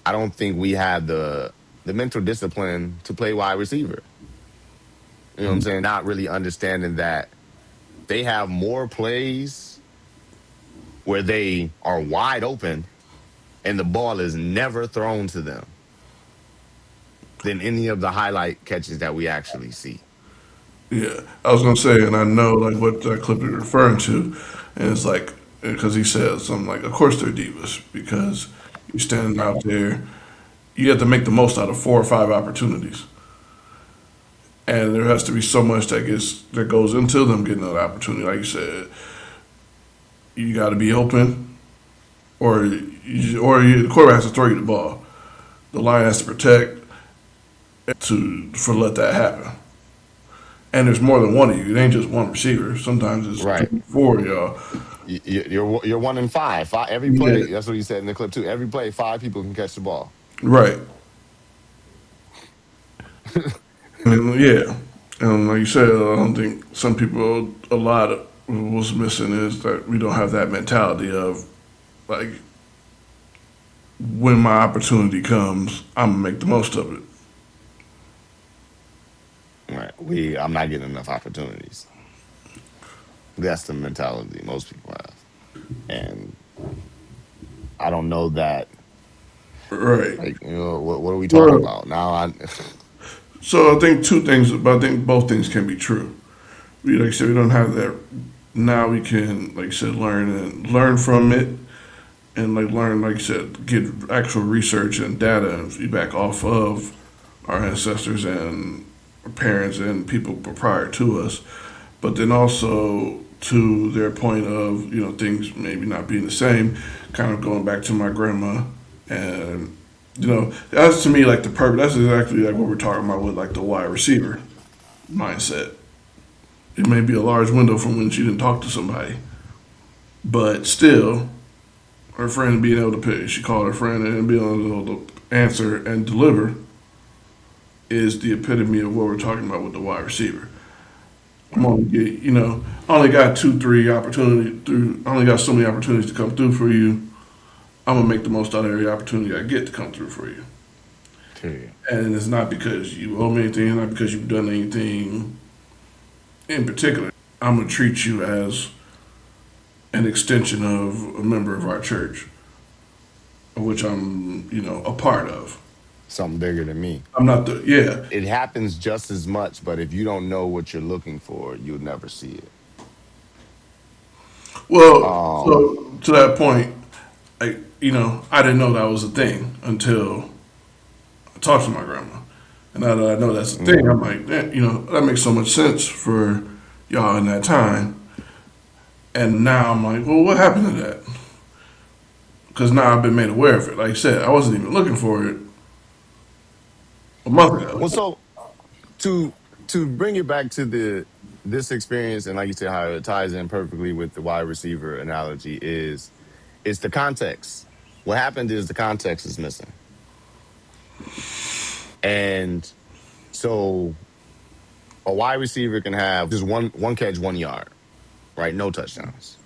I don't think we have the mental discipline to play wide receiver. You know what I'm saying? Not really understanding that they have more plays where they are wide open and the ball is never thrown to them than any of the highlight catches that we actually see. Yeah, I was gonna say, and I know like what that clip you're referring to, and it's like because he said something like, "Of course they're divas because you're standing out there, you have to make the most out of 4 or 5 opportunities, and there has to be so much that goes into them getting that opportunity. Like you said, you got to be open, the quarterback has to throw you the ball, the line has to protect for let that happen." And there's more than one of you. It ain't just one receiver. Sometimes it's Right. 3, 4 of y'all. You're 1 in 5. Every Yeah, play, that's what he said in the clip too. Every play, 5 people can catch the ball. right. And yeah, and like you said, I don't think some people a lot of what's missing is that we don't have that mentality of like when my opportunity comes, I'm gonna make the most of it. Right. I'm not getting enough opportunities. That's the mentality most people have. And I don't know that, Right. like, what are we talking Well, about? Now so I think 2 things, but I think both things can be true. We like I said, we don't have that. Now we can, like I said, learn from it, and like learn, like you said, get actual research and data and feedback off of our ancestors and our parents and people prior to us. But then also to their point of things maybe not being the same, kind of going back to my grandma, and that's to me like the perfect. That's exactly like what we're talking about with like the wide receiver mindset. It may be a large window from when she didn't talk to somebody, but still, her friend being able to pick, she called her friend and being able to answer and deliver is the epitome of what we're talking about with the wide receiver. I'm only get, I only got 2, 3 opportunity through. I only got so many opportunities to come through for you. I'm gonna make the most out of every opportunity I get to come through for you. period. And it's not because you owe me anything, not because you've done anything in particular. I'm gonna treat you as an extension of a member of our church, of which I'm, a part of. Something bigger than me. I'm not the yeah. It happens just as much, but if you don't know what you're looking for, you'll never see it. Well, Um, so to that point, I didn't know that was a thing until I talked to my grandma, and now that I know that's a thing, I'm mhm. like, that makes so much sense for y'all in that time. And now I'm like, well, what happened to that? Because now I've been made aware of it. Like I said, I wasn't even looking for it a month Well, ago. so to bring it back to this experience, and like you said, how it ties in perfectly with the wide receiver analogy is it's the context. What happened is the context is missing, and so a wide receiver can have just one catch, 1 yard, right? No touchdowns,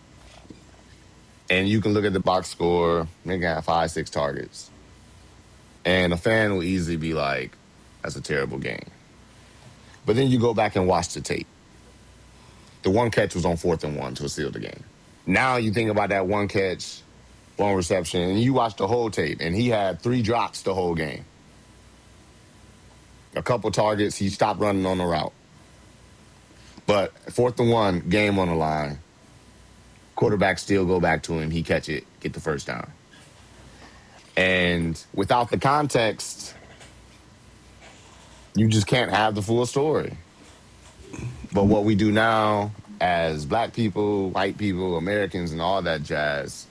and you can look at the box score. They can have 5, 6 targets, and a fan will easily be like, "That's a terrible game." But then you go back and watch the tape. The one catch was on 4th and 1 to seal the game. Now you think about that one catch, one reception, and you watch the whole tape, and he had 3 drops the whole game. A couple targets, he stopped running on the route. But 4th and 1, game on the line. Quarterback still go back to him. He catch it, get the first down. And without the context, you just can't have the full story. But what we do now as black people, white people, Americans, and all that jazz,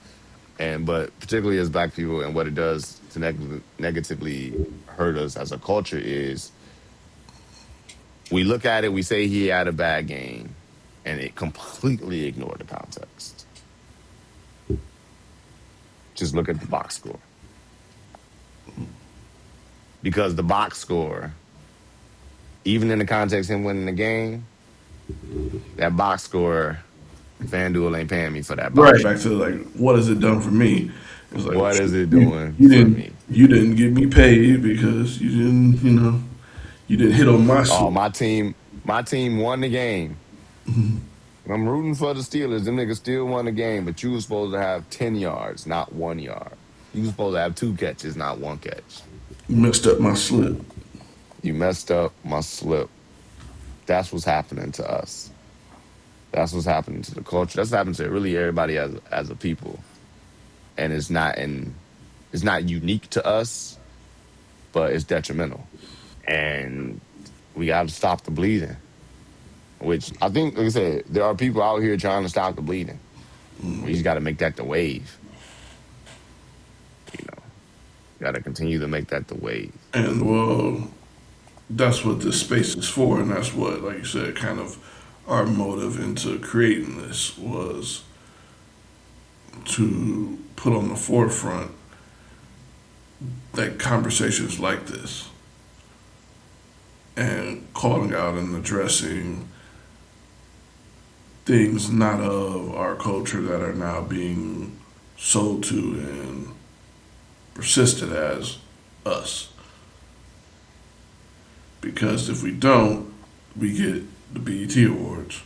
And but particularly as Black people, and what it does to negatively hurt us as a culture is we look at it, we say he had a bad game, and it completely ignored the context. Just look at the box score. Because the box score, even in the context of him winning the game, that box score, FanDuel ain't paying me for that Right. box. Back to like, what has it done for me? It's like, What is it you, doing you for didn't me? you didn't get me paid because you didn't, you didn't hit on my Oh, slip. my team won the game. I'm rooting for the Steelers. Them niggas still won the game, but you were supposed to have 10 yards, not 1 yard. You were supposed to have 2 catches, not 1 catch. You messed up my slip. You messed up my slip. That's what's happening to us. That's what's happening to the culture. That's happening to really everybody as a people. And it's not unique to us, but it's detrimental. And we got to stop the bleeding. Which I think, like I said, there are people out here trying to stop the bleeding. We just got to make that the wave. You know, got to continue to make that the wave. And well, that's what this space is for, and that's what, like you said, kind of our motive into creating this was to put on the forefront that conversations like this and calling out and addressing things not of our culture that are now being sold to and persisted as us. Because if we don't, we get the BET Awards.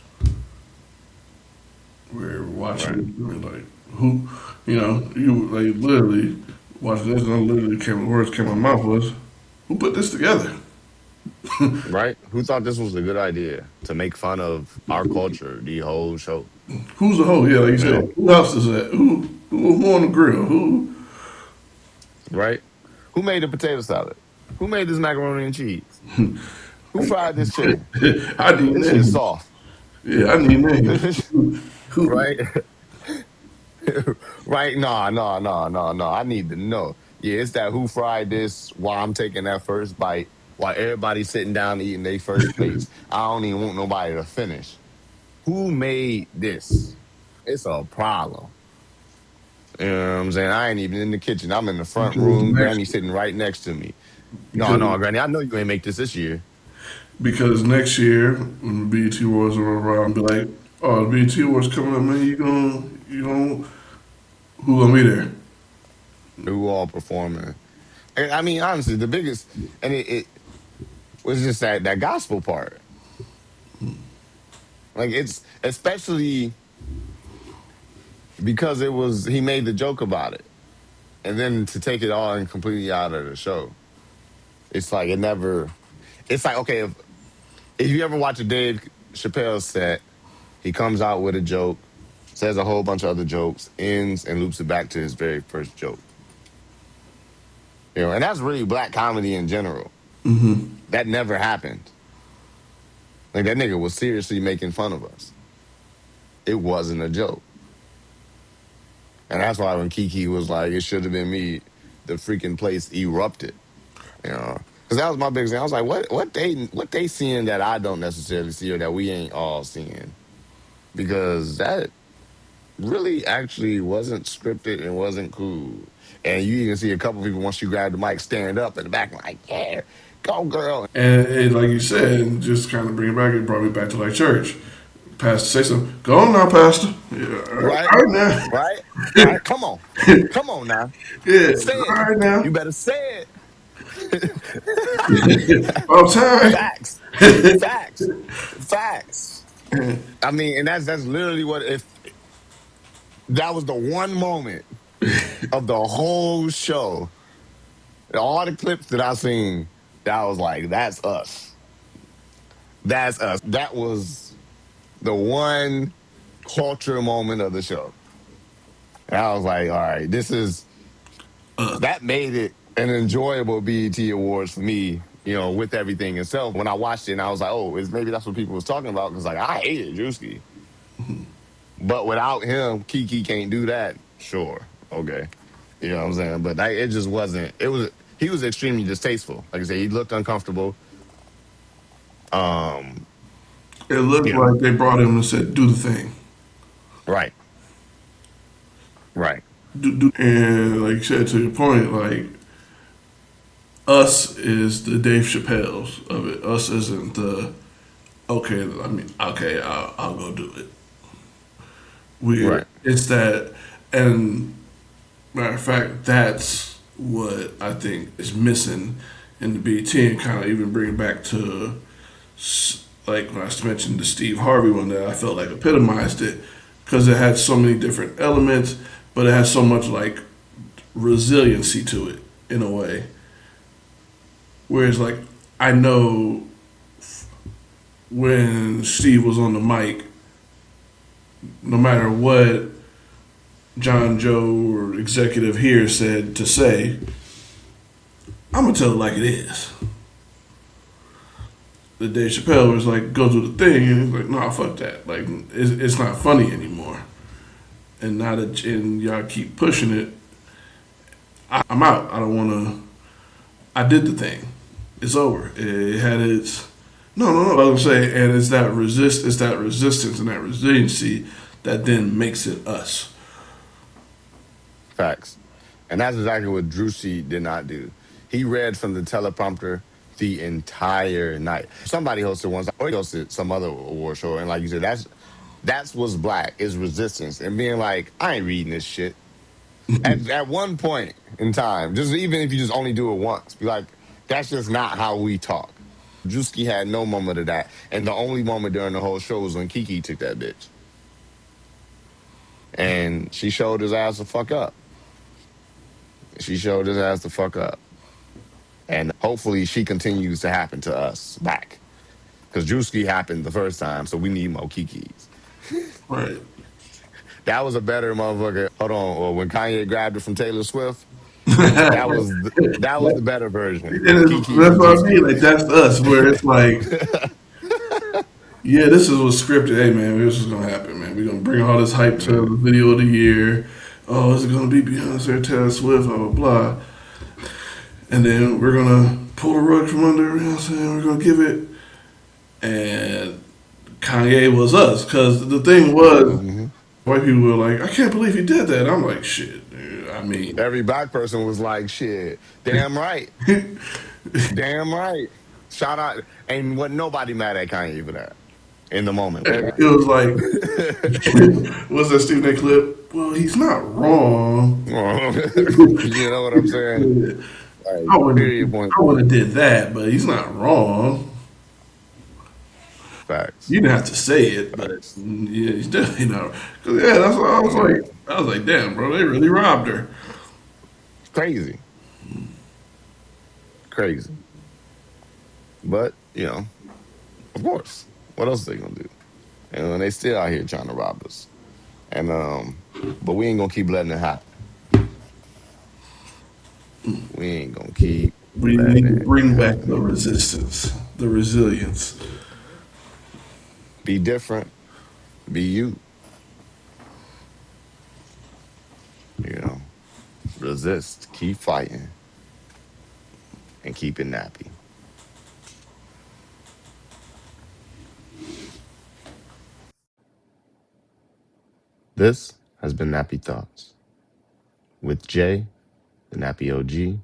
We're Right. watching, we're like, who, you like literally watching this, and I literally came, the words came out of my mouth was, who put this together? Right? Who thought this was a good idea to make fun of our culture the whole show? Who's the host? Yeah, like you You know, said, who else is that? Who on the grill? Who? right? Who made the potato salad? Who made this macaroni and cheese? Who fried this chicken? I need This shit's names. soft. Yeah, I need names. Who? Right? Right? No, no, no, no, no. I need to know. Yeah, it's that who fried this while I'm taking that first bite, while everybody's sitting down eating their first plates. I don't even want nobody to finish. Who made this? It's a problem. You know what I'm saying? I ain't even in the kitchen. I'm in the front Because room. next, Granny sitting right next to me. No, because no, Granny, I know you ain't make this year. because next year when the BET Awards are around, be like, oh, the BET Awards coming up, man. You gonna, who gonna be there? Who all performing? And I mean, honestly, the biggest, and it was just that gospel part. Like it's especially because he made the joke about it. And then to take it all and completely out of the show. It's like it's like, okay, if you ever watch a Dave Chappelle set, he comes out with a joke, says a whole bunch of other jokes, ends and loops it back to his very first joke. And that's really black comedy in general. That never happened. Like that nigga was seriously making fun of us. It wasn't a joke. And that's why when Kiki was like, it should have been me, the freaking place erupted. Because that was my biggest thing. I was like, what they seeing that I don't necessarily see or that we ain't all seeing? Because that really actually wasn't scripted and wasn't cool. And you even see a couple people once you grab the mic stand up in the back like, yeah, go girl. And like you said, just kind of bring it back. It brought me back to like church. Pastor say something. Go on now, Pastor. Yeah, Right? all right now. Right? Right? Come on. Come on now. Yeah, Say all it. right now. You better say it. All time. Facts. Facts. Facts. I mean, and that's literally what if that was the one moment of the whole show. All the clips that I seen, that was like, that's us. That's us. That was the one culture moment of the show. And I was like, all right, that made it an enjoyable BET Awards for me, with everything itself. When I watched it, and I was like, oh, maybe that's what people was talking about. Because, like, I hated Drewski. But without him, Kiki can't do that. Sure. okay. You know what I'm saying? But it just wasn't. It was. He was extremely distasteful. Like I said, he looked uncomfortable. Um, It looked you know, like they brought him and said, "Do the thing, right, right, do." And like you said, to your point, like us is the Dave Chappelle's of it. Us isn't the okay. I mean, okay, I'll go do it. right. It's that, and matter of fact, that's what I think is missing in the BT, and kind of even bring it back to like when I mentioned the Steve Harvey one that I felt like epitomized it because it had so many different elements, but it has so much like resiliency to it in a way. Whereas like I know when Steve was on the mic, no matter what John Joe or executive here said to say, I'm gonna tell it like it is. The Dave Chappelle was like, go do the thing, and he's like, nah, fuck that. Like, it's not funny anymore. And now that and y'all keep pushing it, I'm out. I don't want to. I did the thing. It's over. It had its. No, no, no. I was gonna say, and it's that It's that resistance and that resiliency that then makes it us. Facts. And that's exactly what Drusy did not do. He read from the teleprompter the entire night. Somebody hosted once, or he hosted some other award show, and like you said, that's what's black is resistance and being like, I ain't reading this shit. At one point in time, just even if you just only do it once, be like, that's just not how we talk. Drewski had no moment of that, and the only moment during the whole show was when Kiki took that bitch, and she showed his ass the fuck up. She showed his ass the fuck up. And hopefully she continues to happen to us back. Because Drewski happened the first time, so we need more Kikis. Right. That was a better motherfucker. Hold on, or when Kanye grabbed it from Taylor Swift, that was the better version. Kiki That's from what I mean. Drewski. Like that's us, where it's like, yeah, this is what's scripted. Hey man, this is gonna happen, man. We're gonna bring all this hype to the video of the year. Oh, this is gonna be Beyonce, Taylor Swift, blah blah blah. And then we're gonna pull the rug from under. You know what I'm saying? We're gonna give it. And Kanye was us, because the thing was, Hmm. white people were like, I can't believe he did that. I'm like, shit, dude. I mean, Every black person was like, shit, damn right. Damn right. Shout out. Ain't wasn't nobody mad at Kanye for that in the moment. it was like, what's that Stephen A. clip? Well, he's not wrong. You know what I'm saying? Like, I wouldn't, period point I would have blank. did that, but he's not wrong. Facts. You didn't have to say it, but Facts. yeah, he's definitely not. Cause yeah, that's what I was Yeah. like. I was like, damn, bro, they really robbed her. Crazy. Crazy. But, of course. What else are they gonna do? And they still out here trying to rob us. And but we ain't gonna keep letting it happen. We ain't gonna keep We need letting to it bring back the happen. resistance, the resilience. Be different. Be you. You know. Resist. Keep fighting. And keep it nappy. This has been Nappy Thoughts with Jay, the Nappy OG,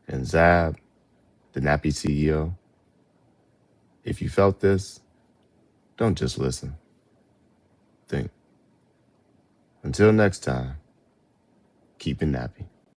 and Zab, the Nappy CEO. If you felt this, don't just listen. Think. Until next time, keep it nappy.